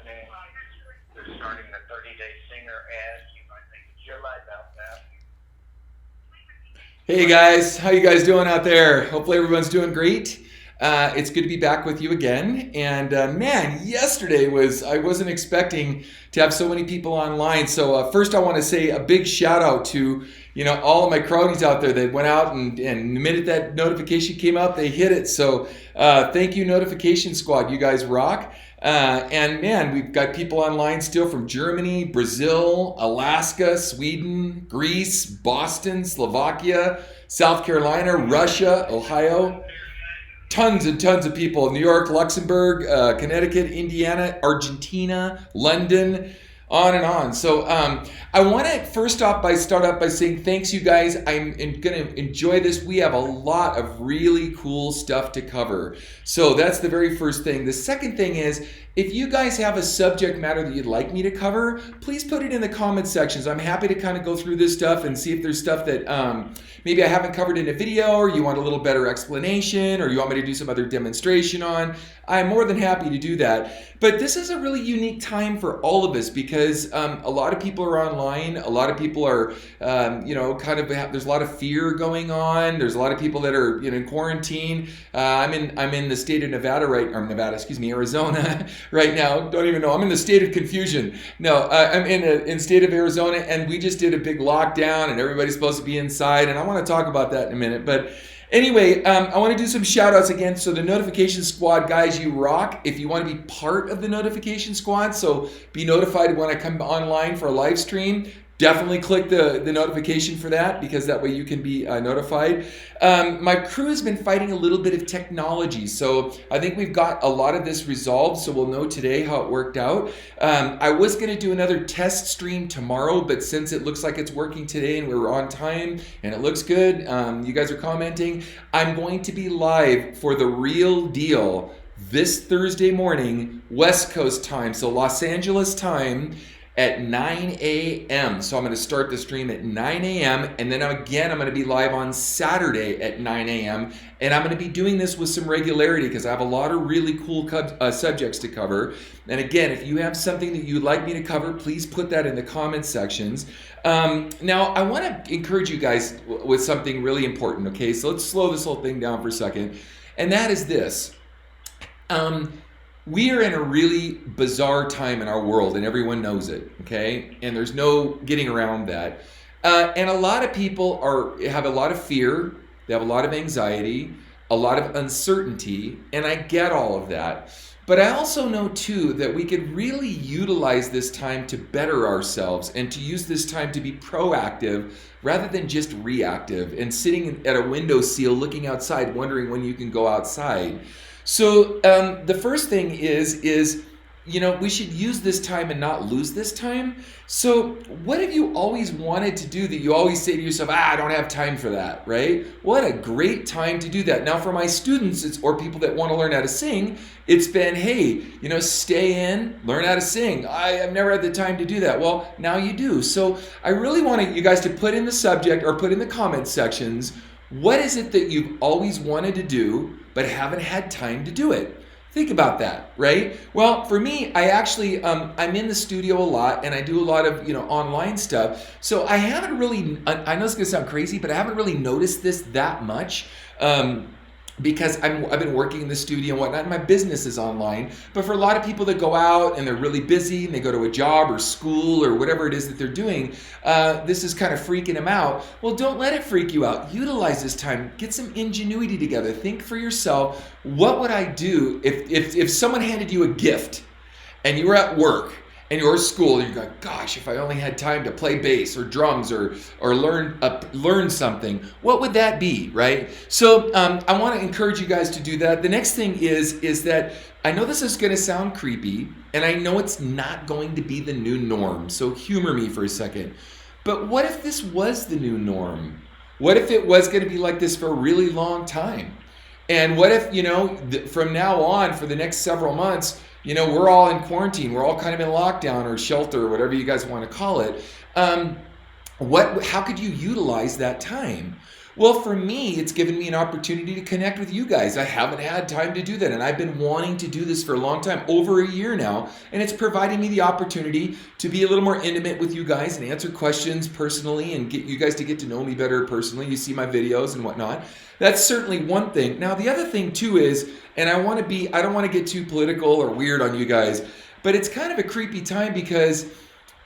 listening. They're starting the 30-day singer ad. You're live out now. Hey guys, how you guys doing out there? Hopefully everyone's doing great. It's good to be back with you again. And man, yesterday I wasn't expecting to have so many people online. So first I want to say a big shout out to all of my cronies out there that went out and the minute that notification came up, they hit it. So thank you, Notification Squad. You guys rock. And man, we've got people online still from Germany, Brazil, Alaska, Sweden, Greece, Boston, Slovakia, South Carolina, Russia, Ohio. Tons and tons of people. New York, Luxembourg, Connecticut, Indiana, Argentina, London, on and on. So I want to start off by saying thanks, you guys. I'm going to enjoy this. We have a lot of really cool stuff to cover. So that's the very first thing. The second thing is, if you guys have a subject matter that you'd like me to cover, please put it in the comment sections. I'm happy to kind of go through this stuff and see if there's stuff that maybe I haven't covered in a video, or you want a little better explanation, or you want me to do some other demonstration on. I'm more than happy to do that. But this is a really unique time for all of us because a lot of people are online. A lot of people are, there's a lot of fear going on. There's a lot of people that are in quarantine. I'm in the state of Arizona right now. Don't even know. I'm in the state of confusion. No, I'm in state of Arizona, and we just did a big lockdown, and everybody's supposed to be inside. And I want to talk about that in a minute, but. Anyway, I want to do some shout outs again. So the Notification Squad, guys, you rock. If you want to be part of the Notification Squad, so be notified when I come online for a live stream, definitely click the notification for that, because that way you can be notified. My crew has been fighting a little bit of technology, so I think we've got a lot of this resolved, so we'll know today how it worked out. I was going to do another test stream tomorrow, but since it looks like it's working today and we're on time and it looks good, you guys are commenting, I'm going to be live for the real deal this Thursday morning, West Coast time, so Los Angeles time, at 9 a.m. So I'm going to start the stream at 9 a.m. and then again I'm going to be live on Saturday at 9 a.m. and I'm going to be doing this with some regularity because I have a lot of really cool subjects to cover. And again, if you have something that you'd like me to cover, please put that in the comment sections. Now I want to encourage you guys with something really important, okay? So let's slow this whole thing down for a second. And that is this. We are in a really bizarre time in our world, and everyone knows it, okay? And there's no getting around that. And a lot of people have a lot of fear, they have a lot of anxiety, a lot of uncertainty, and I get all of that. But I also know too that we could really utilize this time to better ourselves and to use this time to be proactive rather than just reactive and sitting at a windowsill looking outside wondering when you can go outside. So the first thing is we should use this time and not lose this time. So what have you always wanted to do that you always say to yourself, I don't have time for that, right? What a great time to do that. Now for my students or people that want to learn how to sing, it's been, hey, stay in, learn how to sing. I've never had the time to do that. Well, now you do. So I really want you guys to put in the subject or put in the comment sections, what is it that you've always wanted to do but haven't had time to do it? Think about that, right? Well, for me, I actually, I'm in the studio a lot and I do a lot of, online stuff. So I haven't really, I know it's gonna sound crazy, but I haven't really noticed this that much. Because I've been working in the studio and whatnot, and my business is online. But for a lot of people that go out and they're really busy and they go to a job or school or whatever it is that they're doing, this is kind of freaking them out. Well, don't let it freak you out. Utilize this time. Get some ingenuity together. Think for yourself, what would I do if someone handed you a gift and you were at work and you're at school and you go, gosh, if I only had time to play bass or drums or learn something, what would that be, right? So I want to encourage you guys to do that. The next thing is that I know this is going to sound creepy, and I know it's not going to be the new norm, so humor me for a second. But what if this was the new norm? What if it was going to be like this for a really long time? And what if, from now on, for the next several months, we're all in quarantine, we're all kind of in lockdown or shelter or whatever you guys want to call it. how could you utilize that time? Well, for me, it's given me an opportunity to connect with you guys. I haven't had time to do that, and I've been wanting to do this for a long time, over a year now, and it's providing me the opportunity to be a little more intimate with you guys and answer questions personally and get you guys to get to know me better personally. You see my videos and whatnot. That's certainly one thing. Now, the other thing too is, and I don't want to get too political or weird on you guys, but it's kind of a creepy time because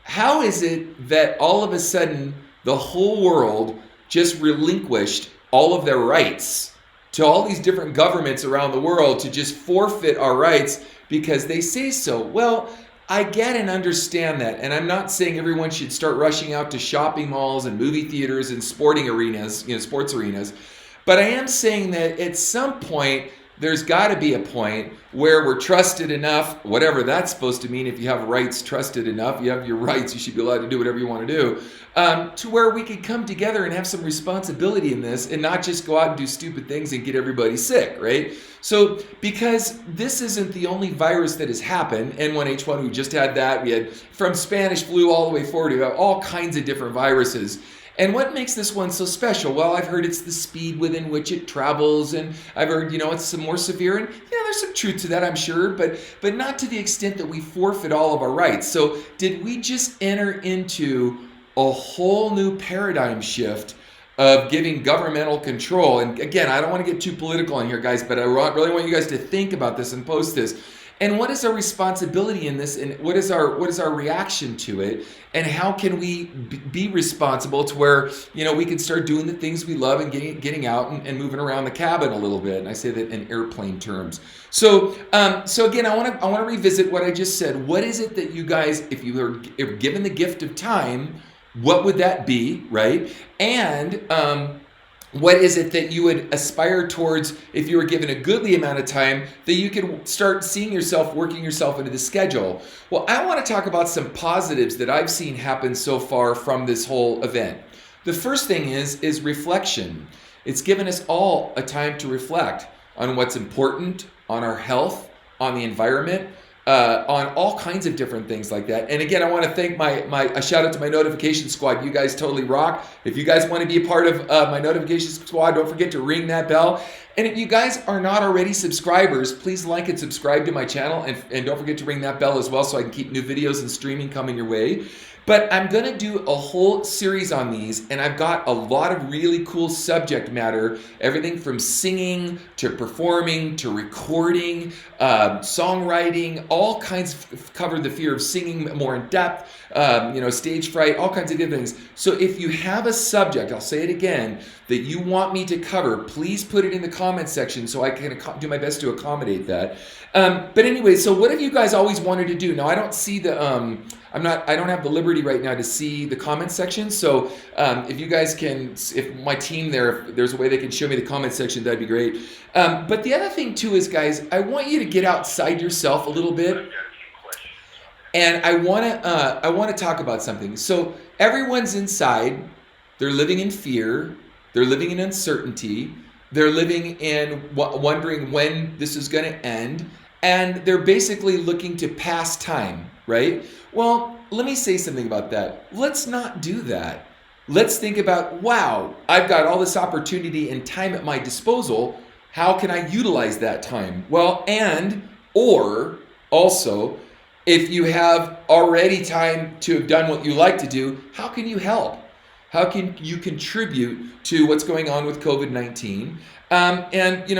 how is it that all of a sudden the whole world just relinquished all of their rights to all these different governments around the world to just forfeit our rights because they say so? Well, I get and understand that, and I'm not saying everyone should start rushing out to shopping malls and movie theaters and sporting arenas, sports arenas, but I am saying that at some point there's got to be a point where we're trusted enough, whatever that's supposed to mean. If you have rights, trusted enough, you have your rights, you should be allowed to do whatever you want to do, to where we could come together and have some responsibility in this and not just go out and do stupid things and get everybody sick, right? So because this isn't the only virus that has happened, N1H1, we just had that. We had from Spanish flu all the way forward, we have all kinds of different viruses. And what makes this one so special? Well, I've heard it's the speed within which it travels, and I've heard, it's some more severe, and there's some truth to that, I'm sure, but not to the extent that we forfeit all of our rights. So did we just enter into a whole new paradigm shift of giving governmental control? And again, I don't want to get too political in here, guys, but I really want you guys to think about this and post this. And what is our responsibility in this, and what is our reaction to it, and how can we be responsible to where we can start doing the things we love and getting out and moving around the cabin a little bit? And I say that in airplane terms. So again, I want to revisit what I just said. What is it that you guys, if you were given the gift of time, what would that be, right? And what is it that you would aspire towards if you were given a goodly amount of time that you could start seeing yourself working yourself into the schedule? Well, I want to talk about some positives that I've seen happen so far from this whole event. The first thing is reflection. It's given us all a time to reflect on what's important, on our health, on the environment, on all kinds of different things like that. And again, I want to thank a shout out to my notification squad. You guys totally rock. If you guys want to be a part of my notification squad, don't forget to ring that bell. And if you guys are not already subscribers, please like and subscribe to my channel, and don't forget to ring that bell as well so I can keep new videos and streaming coming your way. But I'm going to do a whole series on these, and I've got a lot of really cool subject matter, everything from singing to performing to recording, songwriting, all kinds cover the fear of singing more in depth, stage fright, all kinds of different things. So if you have a subject, I'll say it again, that you want me to cover, please put it in the comment section so I can do my best to accommodate that. But anyway, so what have you guys always wanted to do? Now, I don't see the... I don't have the liberty right now to see the comment section. So if you guys can, if my team there, if there's a way they can show me the comment section, that'd be great. But the other thing too is, guys, I want you to get outside yourself a little bit. And I want to talk about something. So everyone's inside. They're living in fear. They're living in uncertainty. They're living in wondering when this is going to end. And they're basically looking to pass time, right? Well, let me say something about that. Let's not do that. Let's think about, wow, I've got all this opportunity and time at my disposal. How can I utilize that time? Well, or also, if you have already time to have done what you like to do, how can you help? How can you contribute to what's going on with COVID-19? And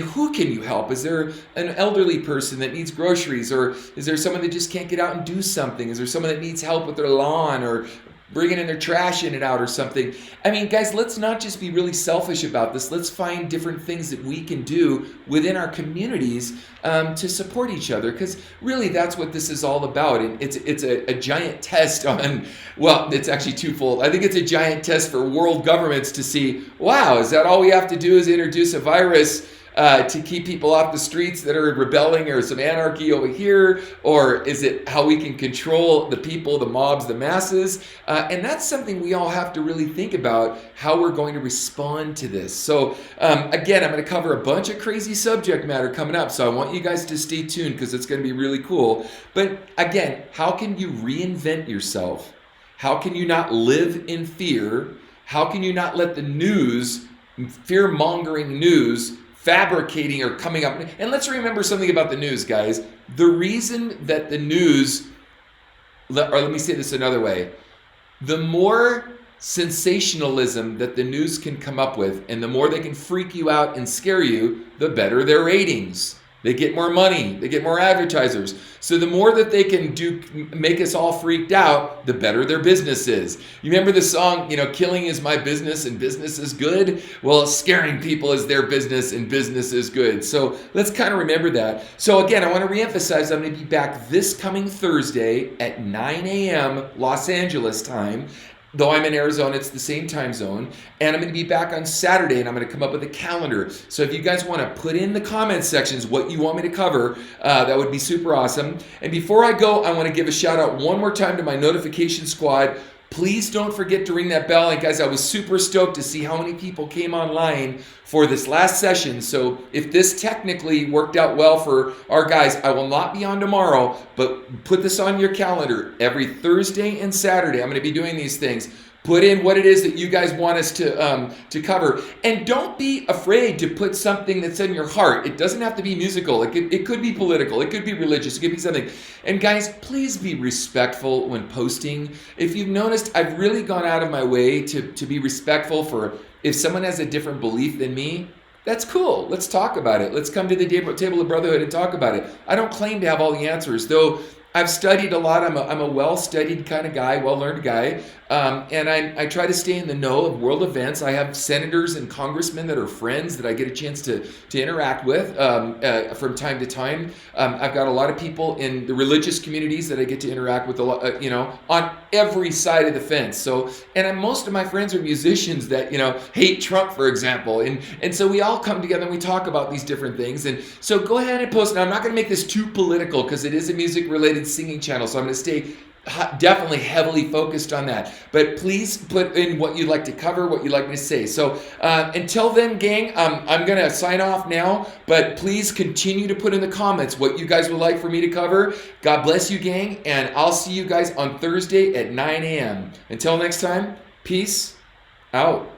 who can you help? Is there an elderly person that needs groceries, or is there someone that just can't get out and do something? Is there someone that needs help with their lawn or bringing in their trash in and out or something? I mean, guys, let's not just be really selfish about this. Let's find different things that we can do within our communities to support each other, because really that's what this is all about. And it's a giant test on, well, it's actually twofold. I think it's a giant test for world governments to see, wow, is that all we have to do is introduce a virus to keep people off the streets that are rebelling, or some anarchy over here? Or is it how we can control the people, the mobs, the masses? And that's something we all have to really think about, how we're going to respond to this. So again, I'm going to cover a bunch of crazy subject matter coming up, so I want you guys to stay tuned because it's going to be really cool. But again, how can you reinvent yourself How can you not live in fear? How can you not let the news, fear-mongering news, fabricating or coming up? And let's remember something about the news, guys. The reason that the news, or let me say this another way, the more sensationalism that the news can come up with, and the more they can freak you out and scare you, the better their ratings. They get more money, they get more advertisers. So the more that they can make us all freaked out, the better their business is. You remember the song, killing is my business and business is good? Well, scaring people is their business and business is good. So let's kind of remember that. So again, I want to reemphasize, I'm going to be back this coming Thursday at 9 a.m. Los Angeles time. Though I'm in Arizona, it's the same time zone. And I'm going to be back on Saturday, and I'm going to come up with a calendar. So if you guys want to put in the comment sections what you want me to cover, that would be super awesome. And before I go, I want to give a shout out one more time to my notification squad. Please don't forget to ring that bell. And guys, I was super stoked to see how many people came online for this last session. So if this technically worked out well for our guys, I will not be on tomorrow, but put this on your calendar. Every Thursday and Saturday, I'm going to be doing these things. Put in what it is that you guys want us to cover. And don't be afraid to put something that's in your heart. It doesn't have to be musical. It could be political. It could be religious. It could be something. And guys, please be respectful when posting. If you've noticed, I've really gone out of my way to be respectful for if someone has a different belief than me. That's cool. Let's talk about it. Let's come to the table of brotherhood and talk about it. I don't claim to have all the answers, though. I've studied a lot. I'm a well-studied kind of guy, well-learned guy, and I try to stay in the know of world events. I have senators and congressmen that are friends that I get a chance to interact with from time to time. I've got a lot of people in the religious communities that I get to interact with a lot, on every side of the fence. So, and most of my friends are musicians that hate Trump, for example, and so we all come together and we talk about these different things. And so go ahead and post. Now I'm not going to make this too political because it is a music-related singing channel, so I'm going to stay definitely heavily focused on that. But please put in what you'd like to cover, what you'd like me to say. So until then, gang, I'm going to sign off now, but please continue to put in the comments what you guys would like for me to cover. God bless you, gang, and I'll see you guys on Thursday at 9 a.m. Until next time, peace out.